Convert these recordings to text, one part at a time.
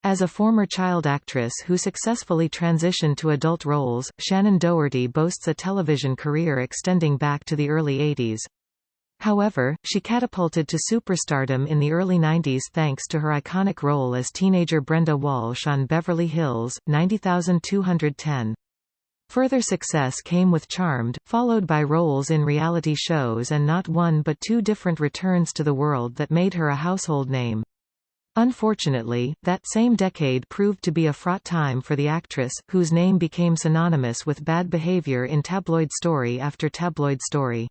As a former child actress who successfully transitioned to adult roles, Shannen Doherty boasts a television career extending back to the early 80s. However, she catapulted to superstardom in the early 90s thanks to her iconic role as teenager Brenda Walsh on Beverly Hills, 90210. Further success came with Charmed, followed by roles in reality shows and not one but two different returns to the world that made her a household name. Unfortunately, that same decade proved to be a fraught time for the actress, whose name became synonymous with bad behavior in tabloid story after tabloid story.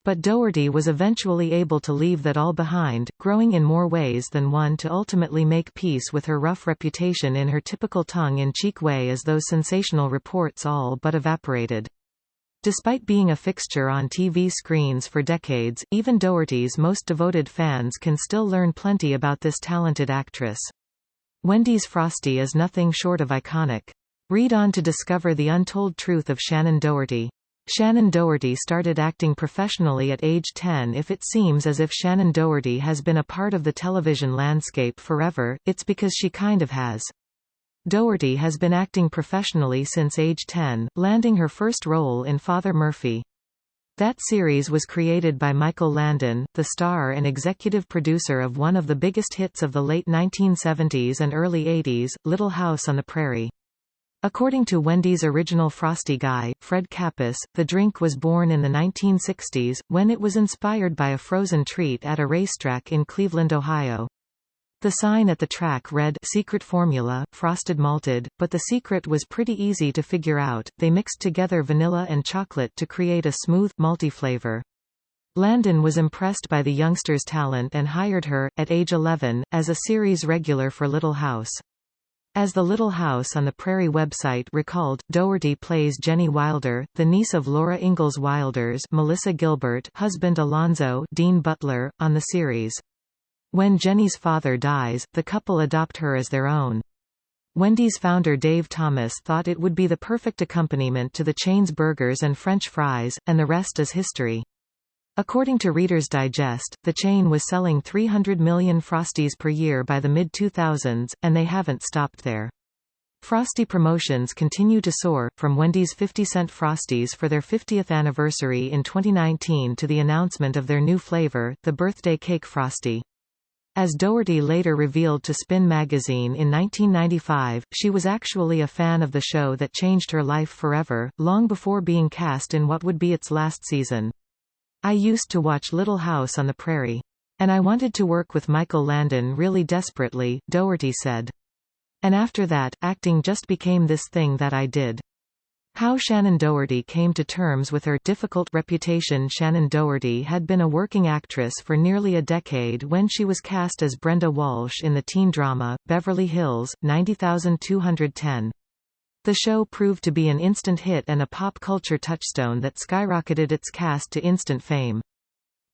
But Doherty was eventually able to leave that all behind, growing in more ways than one to ultimately make peace with her rough reputation in her typical tongue-in-cheek way as those sensational reports all but evaporated. Despite being a fixture on TV screens for decades, even Doherty's most devoted fans can still learn plenty about this talented actress. Wendy's Frosty is nothing short of iconic. Read on to discover the untold truth of Shannen Doherty. Shannen Doherty started acting professionally at age 10. If it seems as if Shannen Doherty has been a part of the television landscape forever, it's because she kind of has. Doherty has been acting professionally since age 10, landing her first role in Father Murphy. That series was created by Michael Landon, the star and executive producer of one of the biggest hits of the late 1970s and early 80s, Little House on the Prairie. According to Wendy's original Frosty guy, Fred Kappus, the drink was born in the 1960s, when it was inspired by a frozen treat at a racetrack in Cleveland, Ohio. The sign at the track read, "Secret Formula, Frosted Malted," but the secret was pretty easy to figure out. They mixed together vanilla and chocolate to create a smooth, malty flavor. Landon was impressed by the youngster's talent and hired her, at age 11, as a series regular for Little House. As the Little House on the Prairie website recalled, Doherty plays Jenny Wilder, the niece of Laura Ingalls Wilder's Melissa Gilbert husband Alonzo Dean Butler, on the series. When Jenny's father dies, the couple adopt her as their own. Wendy's founder Dave Thomas thought it would be the perfect accompaniment to the chain's burgers and French fries, and the rest is history. According to Reader's Digest, the chain was selling 300 million Frosties per year by the mid-2000s, and they haven't stopped there. Frosty promotions continue to soar, from Wendy's 50-cent Frosties for their 50th anniversary in 2019 to the announcement of their new flavor, the birthday cake Frosty. As Doherty later revealed to Spin magazine in 1995, she was actually a fan of the show that changed her life forever, long before being cast in what would be its last season. "I used to watch Little House on the Prairie. And I wanted to work with Michael Landon really desperately," Doherty said. "And after that, acting just became this thing that I did." How Shannen Doherty came to terms with her difficult reputation. Shannen Doherty had been a working actress for nearly a decade when she was cast as Brenda Walsh in the teen drama, Beverly Hills, 90210. The show proved to be an instant hit and a pop culture touchstone that skyrocketed its cast to instant fame.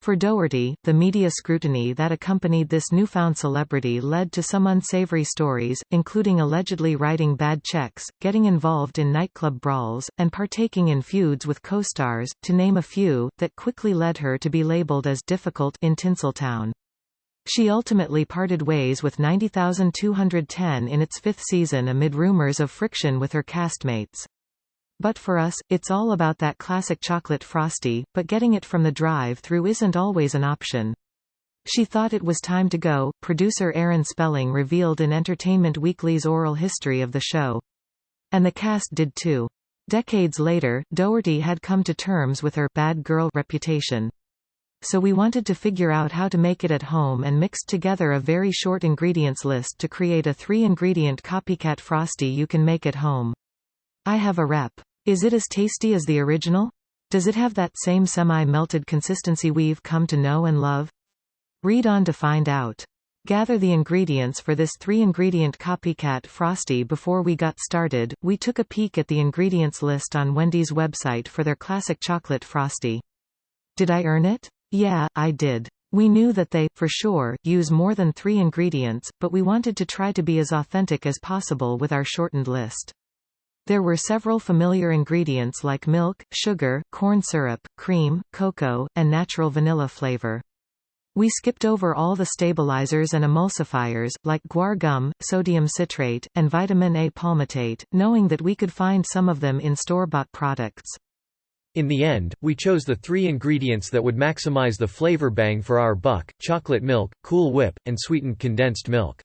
For Doherty, the media scrutiny that accompanied this newfound celebrity led to some unsavory stories, including allegedly writing bad checks, getting involved in nightclub brawls, and partaking in feuds with co-stars, to name a few, that quickly led her to be labeled as difficult in Tinseltown. She ultimately parted ways with 90210 in its fifth season amid rumors of friction with her castmates. But for us, it's all about that classic chocolate Frosty, but getting it from the drive-thru isn't always an option. She thought it was time to go, producer Aaron Spelling revealed in Entertainment Weekly's oral history of the show. And the cast did too. Decades later, Doherty had come to terms with her bad girl reputation. So we wanted to figure out how to make it at home and mixed together a very short ingredients list to create a 3-ingredient copycat Frosty you can make at home. I have a rep. Is it as tasty as the original? Does it have that same semi-melted consistency we've come to know and love? Read on to find out. Gather the ingredients for this 3-ingredient copycat Frosty. Before we got started, we took a peek at the ingredients list on Wendy's website for their classic chocolate Frosty. Did I earn it? Yeah, I did. We knew that they, for sure, use more than 3 ingredients, but we wanted to try to be as authentic as possible with our shortened list. There were several familiar ingredients like milk, sugar, corn syrup, cream, cocoa, and natural vanilla flavor. We skipped over all the stabilizers and emulsifiers, like guar gum, sodium citrate, and vitamin A palmitate, knowing that we could find some of them in store-bought products. In the end, we chose the 3 ingredients that would maximize the flavor bang for our buck: chocolate milk, Cool Whip, and sweetened condensed milk.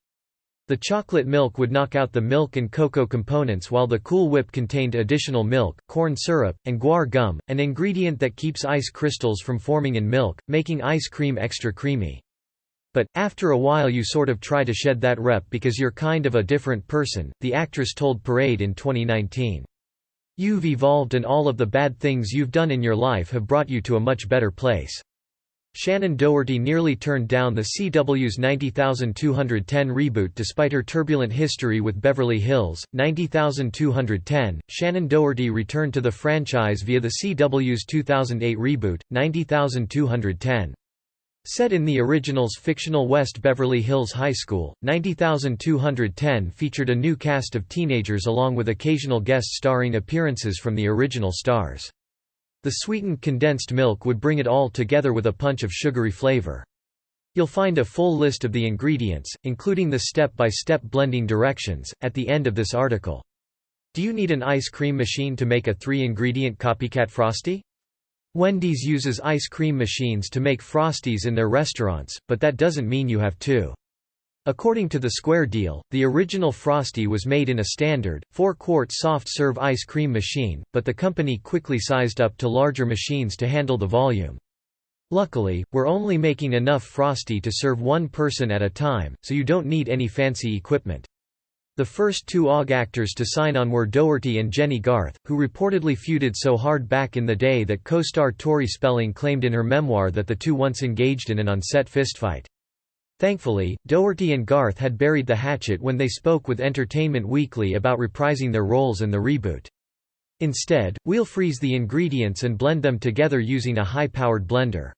The chocolate milk would knock out the milk and cocoa components, while the Cool Whip contained additional milk, corn syrup, and guar gum, an ingredient that keeps ice crystals from forming in milk, making ice cream extra creamy. But, after a while you sort of try to shed that rep because you're kind of a different person, the actress told Parade in 2019. You've evolved and all of the bad things you've done in your life have brought you to a much better place. Shannen Doherty nearly turned down the CW's 90,210 reboot despite her turbulent history with Beverly Hills, 90,210. Shannen Doherty returned to the franchise via the CW's 2008 reboot, 90,210. Set in the original's fictional West Beverly Hills High School, 90,210 featured a new cast of teenagers along with occasional guest starring appearances from the original stars. The sweetened condensed milk would bring it all together with a punch of sugary flavor. You'll find a full list of the ingredients, including the step-by-step blending directions, at the end of this article. Do you need an ice cream machine to make a 3-ingredient copycat Frosty? Wendy's uses ice cream machines to make Frosties in their restaurants, but that doesn't mean you have to. According to the Square Deal, the original Frosty was made in a standard, 4-quart soft-serve ice cream machine, but the company quickly sized up to larger machines to handle the volume. Luckily, we're only making enough Frosty to serve one person at a time, so you don't need any fancy equipment. The first 2 OG actors to sign on were Doherty and Jenny Garth, who reportedly feuded so hard back in the day that co-star Tori Spelling claimed in her memoir that the two once engaged in an on-set fistfight. Thankfully, Doherty and Garth had buried the hatchet when they spoke with Entertainment Weekly about reprising their roles in the reboot. Instead, we'll freeze the ingredients and blend them together using a high-powered blender.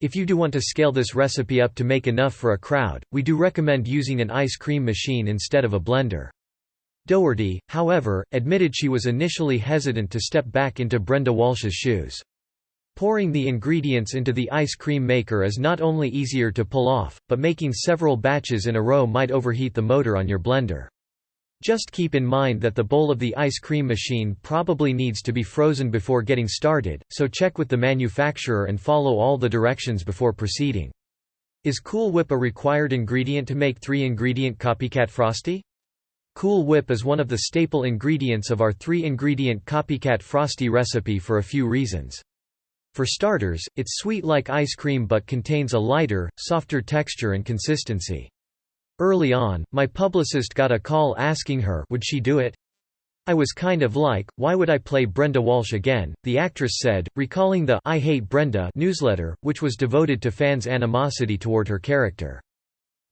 If you do want to scale this recipe up to make enough for a crowd, we do recommend using an ice cream machine instead of a blender. Doherty, however, admitted she was initially hesitant to step back into Brenda Walsh's shoes. Pouring the ingredients into the ice cream maker is not only easier to pull off, but making several batches in a row might overheat the motor on your blender. Just keep in mind that the bowl of the ice cream machine probably needs to be frozen before getting started, so check with the manufacturer and follow all the directions before proceeding. Is Cool Whip a required ingredient to make 3-ingredient Copycat Frosty? Cool Whip is one of the staple ingredients of our 3-ingredient Copycat Frosty recipe for a few reasons. For starters, it's sweet like ice cream but contains a lighter, softer texture and consistency. Early on, my publicist got a call asking her would she do it. I was kind of like, why would I play Brenda Walsh again, the actress said, recalling the I Hate Brenda newsletter, which was devoted to fans' animosity toward her character.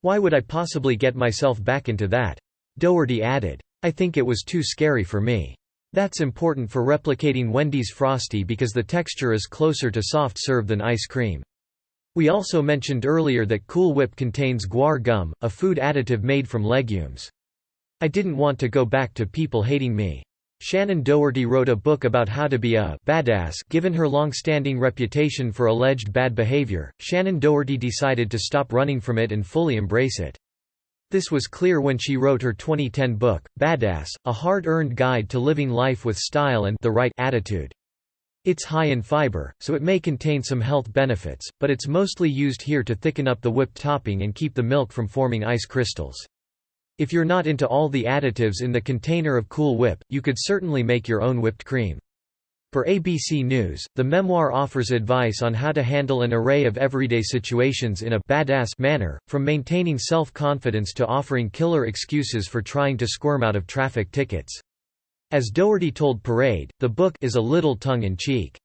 Why would I possibly get myself back into that? Doherty added, I think it was too scary for me. That's important for replicating Wendy's Frosty because the texture is closer to soft serve than ice cream. We also mentioned earlier that Cool Whip contains guar gum, a food additive made from legumes. I didn't want to go back to people hating me. Shannen Doherty wrote a book about how to be a badass. Given her long-standing reputation for alleged bad behavior, Shannen Doherty decided to stop running from it and fully embrace it. This was clear when she wrote her 2010 book, Badass, a hard-earned guide to living life with style and the right attitude. It's high in fiber, so it may contain some health benefits, but it's mostly used here to thicken up the whipped topping and keep the milk from forming ice crystals. If you're not into all the additives in the container of Cool Whip, you could certainly make your own whipped cream. For ABC News, the memoir offers advice on how to handle an array of everyday situations in a badass manner, from maintaining self-confidence to offering killer excuses for trying to squirm out of traffic tickets. As Doherty told Parade, the book is a little tongue-in-cheek.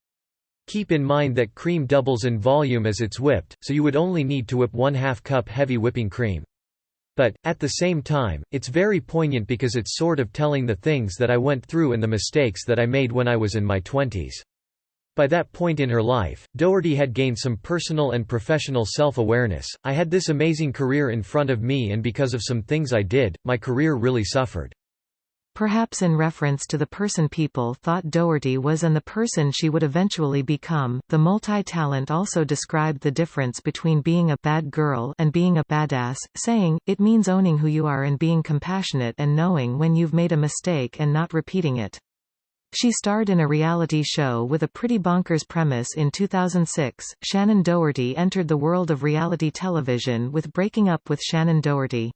Keep in mind that cream doubles in volume as it's whipped, so you would only need to whip 1/2 cup heavy whipping cream. But, at the same time, it's very poignant because it's sort of telling the things that I went through and the mistakes that I made when I was in my 20s. By that point in her life, Doherty had gained some personal and professional self-awareness. I had this amazing career in front of me and because of some things I did, my career really suffered. perhaps in reference to the person people thought Doherty was and the person she would eventually become. The multi-talent also described the difference between being a bad girl and being a badass, saying, "It means owning who you are and being compassionate and knowing when you've made a mistake and not repeating it." She starred in a reality show with a pretty bonkers premise in 2006. Shannen Doherty entered the world of reality television with Breaking Up with Shannen Doherty.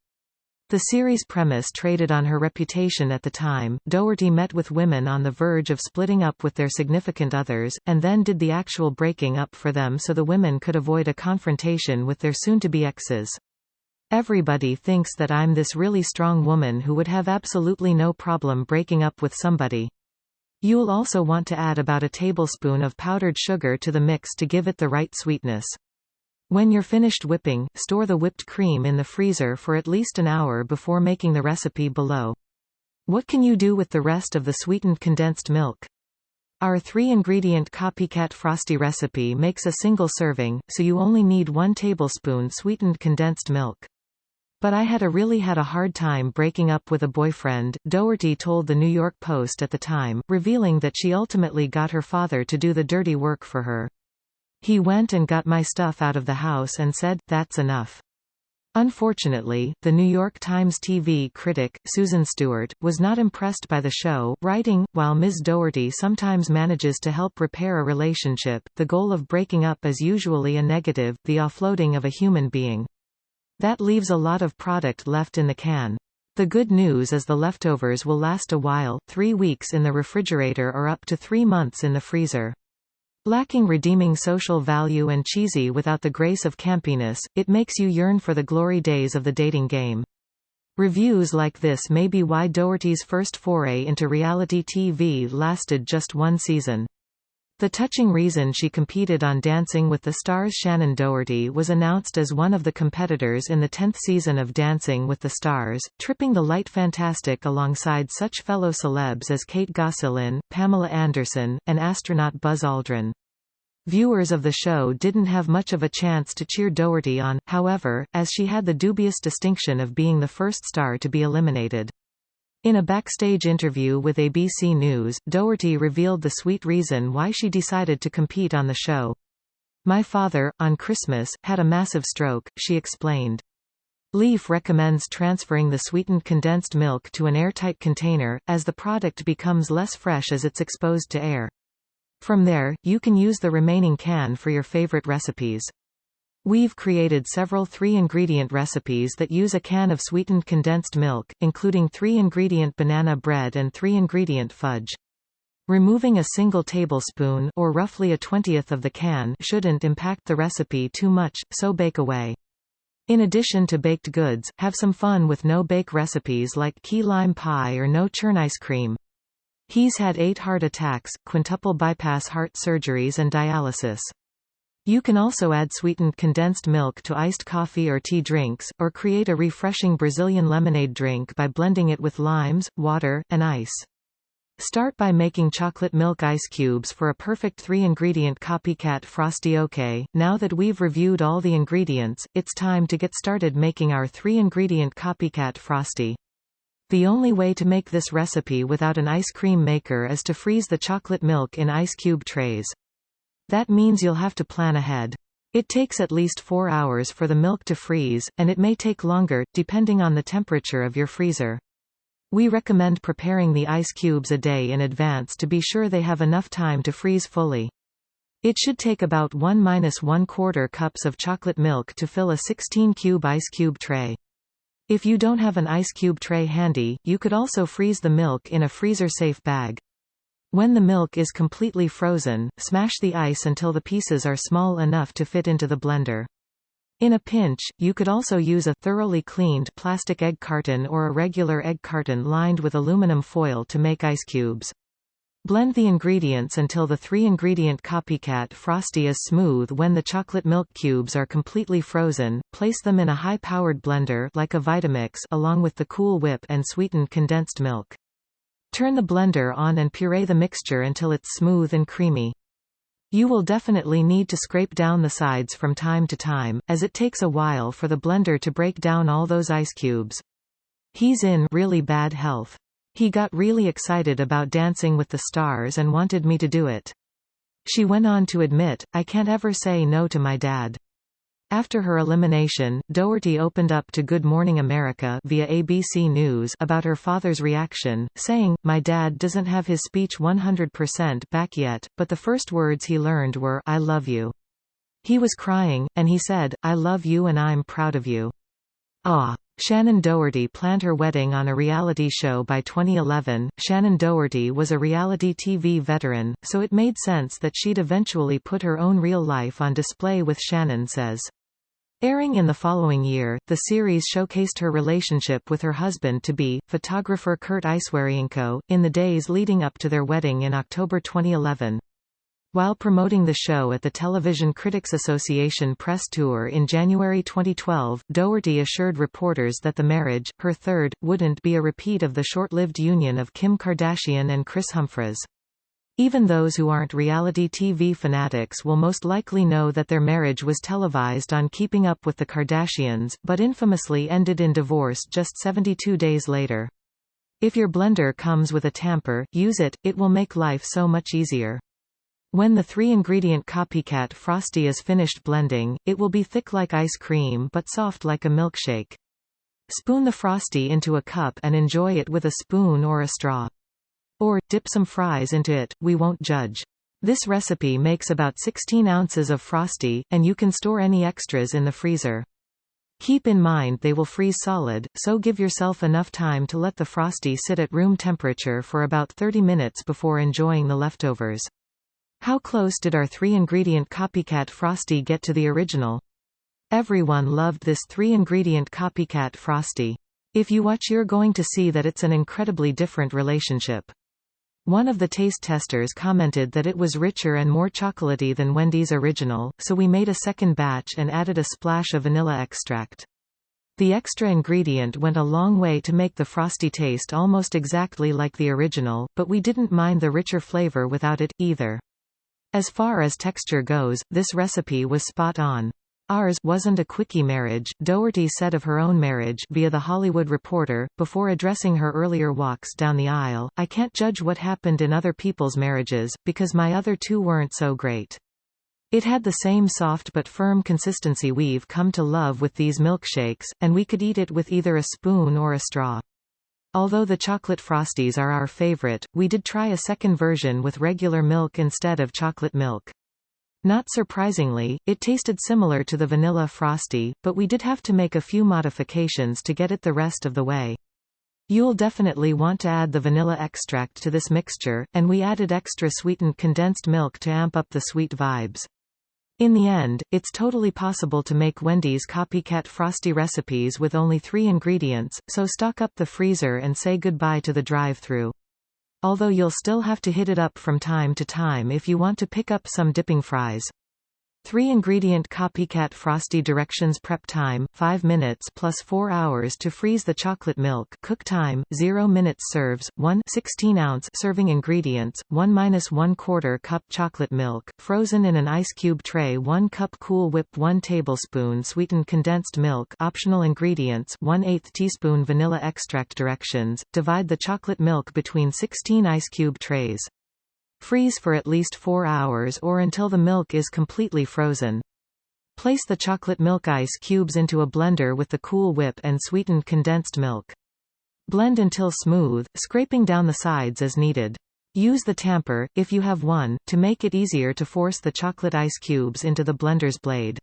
The series' premise traded on her reputation at the time. Doherty met with women on the verge of splitting up with their significant others, and then did the actual breaking up for them so the women could avoid a confrontation with their soon-to-be exes. "Everybody thinks that I'm this really strong woman who would have absolutely no problem breaking up with somebody. You'll also want to add about a tablespoon of powdered sugar to the mix to give it the right sweetness. When you're finished whipping, store the whipped cream in the freezer for at least an hour before making the recipe below." What can you do with the rest of the sweetened condensed milk? Our 3-ingredient Copycat Frosty recipe makes a single serving, so you only need 1 tablespoon sweetened condensed milk. "But I really had a hard time breaking up with a boyfriend," Doherty told the New York Post at the time, revealing that she ultimately got her father to do the dirty work for her. "He went and got my stuff out of the house and said, 'That's enough.'" Unfortunately, the New York Times TV critic, Susan Stewart, was not impressed by the show, writing, "While Ms. Doherty sometimes manages to help repair a relationship, the goal of breaking up is usually a negative, the offloading of a human being. That leaves a lot of product left in the can. The good news is the leftovers will last a while, 3 weeks in the refrigerator or up to 3 months in the freezer. Lacking redeeming social value and cheesy without the grace of campiness, it makes you yearn for the glory days of the dating game." Reviews like this may be why Doherty's first foray into reality TV lasted just 1 season. The touching reason she competed on Dancing with the Stars. Shannen Doherty was announced as one of the competitors in the 10th season of Dancing with the Stars, tripping the light fantastic alongside such fellow celebs as Kate Gosselin, Pamela Anderson, and astronaut Buzz Aldrin. Viewers of the show didn't have much of a chance to cheer Doherty on, however, as she had the dubious distinction of being the first star to be eliminated. In a backstage interview with ABC News, Doherty revealed the sweet reason why she decided to compete on the show. "My father, on Christmas, had a massive stroke," she explained. Leaf recommends transferring the sweetened condensed milk to an airtight container, as the product becomes less fresh as it's exposed to air. From there, you can use the remaining can for your favorite recipes. We've created several 3-ingredient recipes that use a can of sweetened condensed milk, including 3-ingredient banana bread and 3-ingredient fudge. Removing a single tablespoon or roughly a 20th of the can shouldn't impact the recipe too much, so bake away. In addition to baked goods, have some fun with no-bake recipes like key lime pie or no-churn ice cream. He's had 8 heart attacks, quintuple bypass heart surgeries and dialysis. You can also add sweetened condensed milk to iced coffee or tea drinks, or create a refreshing Brazilian lemonade drink by blending it with limes, water, and ice. Start by making chocolate milk ice cubes for a perfect 3-ingredient Copycat Frosty. Okay, now that we've reviewed all the ingredients, it's time to get started making our 3-ingredient Copycat Frosty. The only way to make this recipe without an ice cream maker is to freeze the chocolate milk in ice cube trays. That means you'll have to plan ahead. It takes at least 4 hours for the milk to freeze, and it may take longer, depending on the temperature of your freezer. We recommend preparing the ice cubes a day in advance to be sure they have enough time to freeze fully. It should take about 1–1/4 cups of chocolate milk to fill a 16-cube ice cube tray. If you don't have an ice cube tray handy, you could also freeze the milk in a freezer-safe bag. When the milk is completely frozen, smash the ice until the pieces are small enough to fit into the blender. In a pinch, you could also use a thoroughly cleaned plastic egg carton or a regular egg carton lined with aluminum foil to make ice cubes. Blend the ingredients until the 3-ingredient Copycat Frosty is smooth. When the chocolate milk cubes are completely frozen, place them in a high-powered blender like a Vitamix along with the Cool Whip and sweetened condensed milk. Turn the blender on and puree the mixture until it's smooth and creamy. You will definitely need to scrape down the sides from time to time, as it takes a while for the blender to break down all those ice cubes. He's in really bad health. He got really excited about Dancing with the Stars and wanted me to do it. She went on to admit, I can't ever say no to my dad. After her elimination, Doherty opened up to Good Morning America via ABC News about her father's reaction, saying, "My dad doesn't have his speech 100% back yet, but the first words he learned were, 'I love you.' He was crying, and he said, 'I love you and I'm proud of you.'" Ah. Shannen Doherty planned her wedding on a reality show by 2011. Shannen Doherty was a reality TV veteran, so it made sense that she'd eventually put her own real life on display with Shannen Says. Airing in the following year, the series showcased her relationship with her husband-to-be, photographer Kurt Eiswarienko, in the days leading up to their wedding in October 2011. While promoting the show at the Television Critics Association press tour in January 2012, Doherty assured reporters that the marriage, her third, wouldn't be a repeat of the short-lived union of Kim Kardashian and Kris Humphries. Even those who aren't reality TV fanatics will most likely know that their marriage was televised on Keeping Up with the Kardashians, but infamously ended in divorce just 72 days later. If your blender comes with a tamper, use it, it will make life so much easier. When the 3-ingredient Copycat Frosty is finished blending, it will be thick like ice cream but soft like a milkshake. Spoon the Frosty into a cup and enjoy it with a spoon or a straw. Or, dip some fries into it, we won't judge. This recipe makes about 16 ounces of Frosty, and you can store any extras in the freezer. Keep in mind they will freeze solid, so give yourself enough time to let the Frosty sit at room temperature for about 30 minutes before enjoying the leftovers. How close did our 3-ingredient Copycat Frosty get to the original? Everyone loved this 3-ingredient Copycat Frosty. If you watch, you're going to see that it's an incredibly different relationship. One of the taste testers commented that it was richer and more chocolatey than Wendy's original, so we made a second batch and added a splash of vanilla extract. The extra ingredient went a long way to make the Frosty taste almost exactly like the original, but we didn't mind the richer flavor without it, either. As far as texture goes, this recipe was spot on. Ours wasn't a quickie marriage, Doherty said of her own marriage via The Hollywood Reporter, before addressing her earlier walks down the aisle. "I can't judge what happened in other people's marriages, because my other two weren't so great. It had the same soft but firm consistency we've come to love with these milkshakes, and we could eat it with either a spoon or a straw. Although the chocolate Frosties are our favorite, we did try a second version with regular milk instead of chocolate milk. Not surprisingly, it tasted similar to the vanilla Frosty, but we did have to make a few modifications to get it the rest of the way. You'll definitely want to add the vanilla extract to this mixture, and we added extra sweetened condensed milk to amp up the sweet vibes. In the end, it's totally possible to make Wendy's Copycat Frosty recipes with only 3 ingredients, so stock up the freezer and say goodbye to the drive-thru. Although you'll still have to hit it up from time to time if you want to pick up some dipping fries. 3-ingredient Copycat Frosty directions: prep time 5 minutes plus 4 hours to freeze the chocolate milk. Cook time 0 minutes. Serves 1 16-ounce serving. Ingredients: 1–1/4 cup chocolate milk, frozen in an ice cube tray, 1 cup Cool Whip, 1 tablespoon sweetened condensed milk. Optional ingredients: 1/8 teaspoon vanilla extract. Directions: divide the chocolate milk between 16 ice cube trays. Freeze for at least 4 hours or until the milk is completely frozen. Place the chocolate milk ice cubes into a blender with the Cool Whip and sweetened condensed milk. Blend until smooth, scraping down the sides as needed. Use the tamper, if you have one, to make it easier to force the chocolate ice cubes into the blender's blade.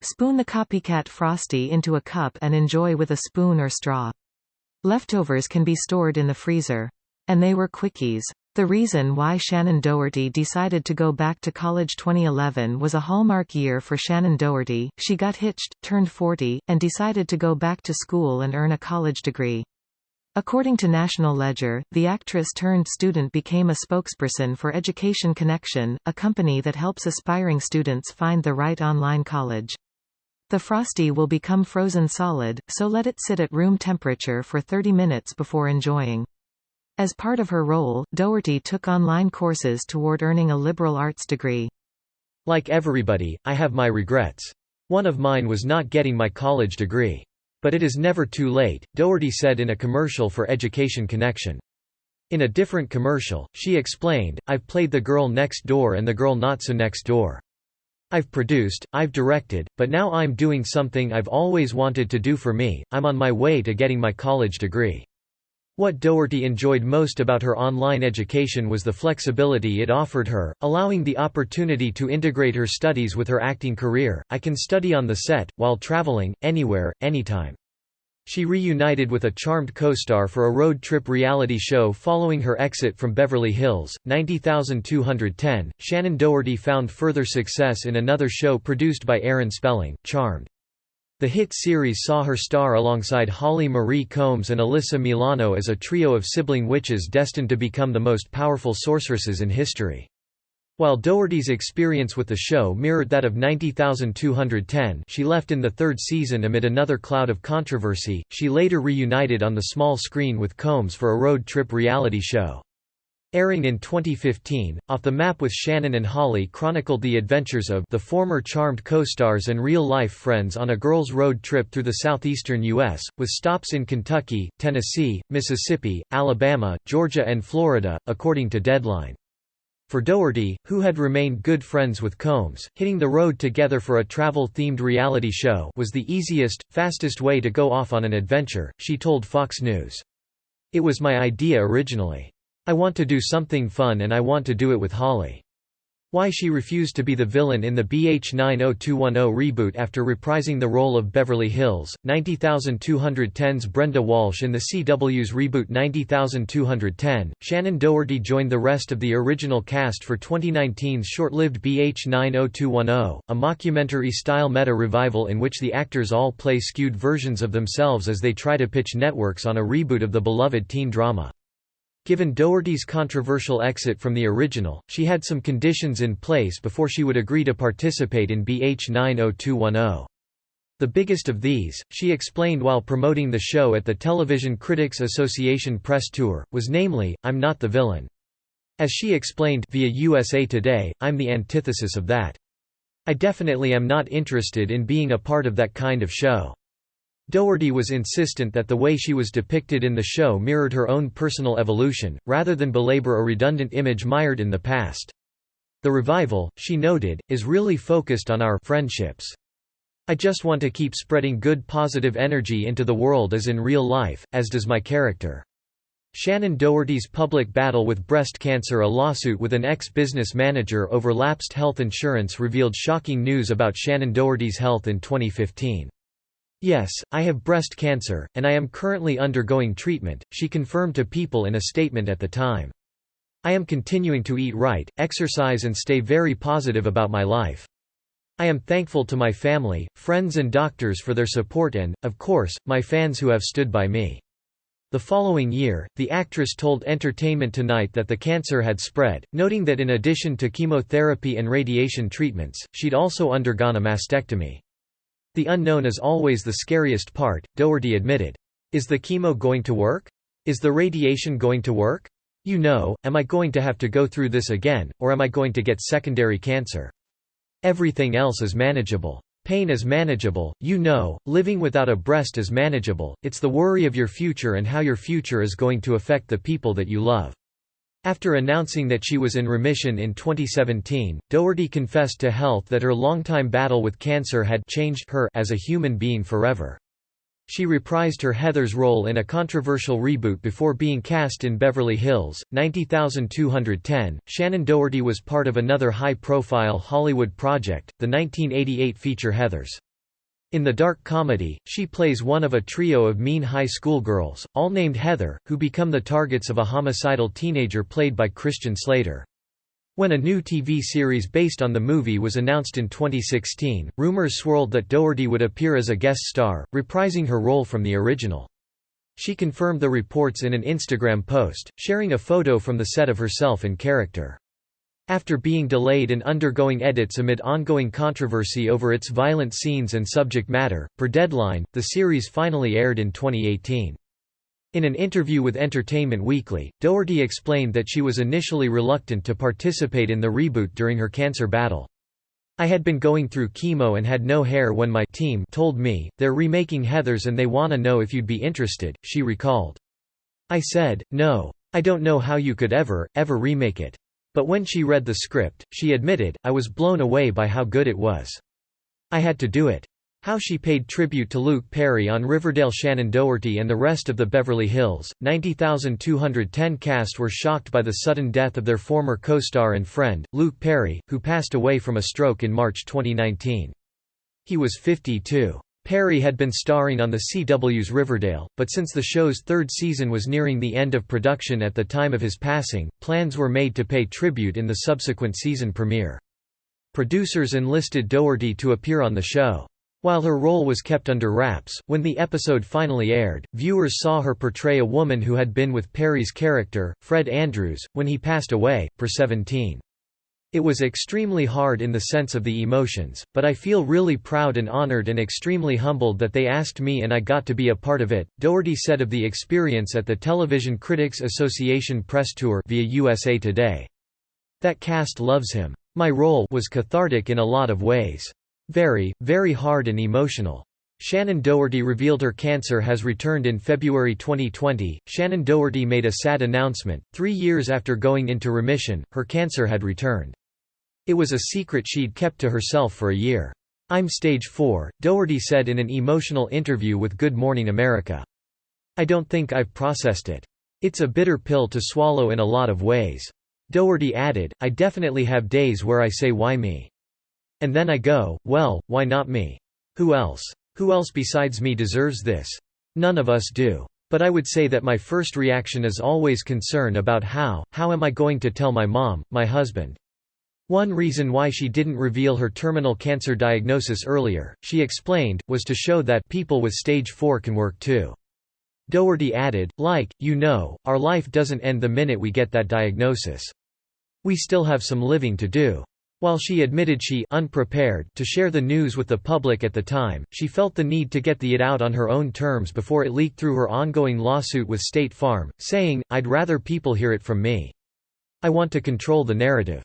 Spoon the Copycat Frosty into a cup and enjoy with a spoon or straw. Leftovers can be stored in the freezer. And they were quickies. The reason why Shannen Doherty decided to go back to college 2011 was a hallmark year for Shannen Doherty. She got hitched, turned 40, and decided to go back to school and earn a college degree. According to National Ledger, the actress-turned-student became a spokesperson for Education Connection, a company that helps aspiring students find the right online college. The Frosty will become frozen solid, so let it sit at room temperature for 30 minutes before enjoying. As part of her role, Doherty took online courses toward earning a liberal arts degree. Like everybody, I have my regrets. One of mine was not getting my college degree. But it is never too late, Doherty said in a commercial for Education Connection. In a different commercial, she explained, "I've played the girl next door and the girl not so next door. I've produced, I've directed, but now I'm doing something I've always wanted to do for me. I'm on my way to getting my college degree." What Doherty enjoyed most about her online education was the flexibility it offered her, allowing the opportunity to integrate her studies with her acting career. "I can study on the set, while traveling, anywhere, anytime." She reunited with a charmed co-star for a road trip reality show following her exit from Beverly Hills, 90,210. Shannen Doherty found further success in another show produced by Aaron Spelling, Charmed. The hit series saw her star alongside Holly Marie Combs and Alyssa Milano as a trio of sibling witches destined to become the most powerful sorceresses in history. While Doherty's experience with the show mirrored that of 90,210, she left in the third season amid another cloud of controversy. She later reunited on the small screen with Combs for a road trip reality show. Airing in 2015, Off the Map with Shannen and Holly chronicled the adventures of the former Charmed co-stars and real-life friends on a girls' road trip through the southeastern U.S., with stops in Kentucky, Tennessee, Mississippi, Alabama, Georgia and Florida, according to Deadline. For Doherty, who had remained good friends with Combs, hitting the road together for a travel-themed reality show was the easiest, fastest way to go off on an adventure, she told Fox News. "It was my idea originally. I want to do something fun and I want to do it with Holly." Why she refused to be the villain in the BH 90210 reboot after reprising the role of Beverly Hills, 90,210's Brenda Walsh in the CW's reboot 90,210. Shannen Doherty joined the rest of the original cast for 2019's short-lived BH 90210, a mockumentary-style meta-revival in which the actors all play skewed versions of themselves as they try to pitch networks on a reboot of the beloved teen drama. Given Doherty's controversial exit from the original, she had some conditions in place before she would agree to participate in BH 90210. The biggest of these, she explained while promoting the show at the Television Critics Association press tour, was namely, "I'm not the villain." As she explained via USA Today, "I'm the antithesis of that. I definitely am not interested in being a part of that kind of show." Doherty was insistent that the way she was depicted in the show mirrored her own personal evolution, rather than belabor a redundant image mired in the past. The revival, she noted, is really focused on our friendships. "I just want to keep spreading good positive energy into the world as in real life, as does my character." Shannen Doherty's public battle with breast cancer, a lawsuit with an ex-business manager over lapsed health insurance, revealed shocking news about Shannen Doherty's health in 2015. "Yes, I have breast cancer, and I am currently undergoing treatment," she confirmed to People in a statement at the time. "I am continuing to eat right, exercise and stay very positive about my life. I am thankful to my family, friends and doctors for their support and, of course, my fans who have stood by me." The following year, the actress told Entertainment Tonight that the cancer had spread, noting that in addition to chemotherapy and radiation treatments, she'd also undergone a mastectomy. "The unknown is always the scariest part," Doherty admitted. "Is the chemo going to work? Is the radiation going to work? You know, am I going to have to go through this again, or am I going to get secondary cancer? Everything else is manageable. Pain is manageable, you know, living without a breast is manageable, it's the worry of your future and how your future is going to affect the people that you love." After announcing that she was in remission in 2017, Doherty confessed to Health that her longtime battle with cancer had changed her as a human being forever. She reprised her Heather's role in a controversial reboot before being cast in Beverly Hills, 90,210. Shannen Doherty was part of another high-profile Hollywood project, the 1988 feature Heathers. In the dark comedy, she plays one of a trio of mean high school girls, all named Heather, who become the targets of a homicidal teenager played by Christian Slater. When a new TV series based on the movie was announced in 2016, rumors swirled that Doherty would appear as a guest star, reprising her role from the original. She confirmed the reports in an Instagram post, sharing a photo from the set of herself in character. After being delayed and undergoing edits amid ongoing controversy over its violent scenes and subject matter, per Deadline, the series finally aired in 2018. In an interview with Entertainment Weekly, Doherty explained that she was initially reluctant to participate in the reboot during her cancer battle. "I had been going through chemo and had no hair when my team told me, they're remaking Heathers and they wanna know if you'd be interested," she recalled. "I said, no. I don't know how you could ever remake it. But when she read the script, she admitted, I was blown away by how good it was. I had to do it. How she paid tribute to Luke Perry on Riverdale. Shannen Doherty and the rest of the Beverly Hills 90,210 cast were shocked by the sudden death of their former co-star and friend, Luke Perry, who passed away from a stroke in March 2019. He was 52. Perry had been starring on the CW's Riverdale, but since the show's third season was nearing the end of production at the time of his passing, plans were made to pay tribute in the subsequent season premiere. Producers enlisted Doherty to appear on the show. While her role was kept under wraps, when the episode finally aired, viewers saw her portray a woman who had been with Perry's character, Fred Andrews, when he passed away, per 17. It was extremely hard in the sense of the emotions, but I feel really proud and honored and extremely humbled that they asked me and I got to be a part of it, Doherty said of the experience at the Television Critics Association press tour via USA Today. That cast loves him. My role was cathartic in a lot of ways. Very, very hard and emotional. Shannen Doherty revealed her cancer has returned in February 2020. Shannen Doherty made a sad announcement. 3 years after going into remission, her cancer had returned. It was a secret she'd kept to herself for a year. I'm stage 4, Doherty said in an emotional interview with Good Morning America. I don't think I've processed it. It's a bitter pill to swallow in a lot of ways. Doherty added, I definitely have days where I say why me? And then I go, well, why not me? Who else? Who else besides me deserves this? None of us do. But I would say that my first reaction is always concern about how am I going to tell my mom, my husband? One reason why she didn't reveal her terminal cancer diagnosis earlier, she explained, was to show that people with stage 4 can work too. Doherty added, our life doesn't end the minute we get that diagnosis. We still have some living to do. While she admitted she unprepared to share the news with the public at the time, she felt the need to get it out on her own terms before it leaked through her ongoing lawsuit with State Farm, saying, I'd rather people hear it from me. I want to control the narrative.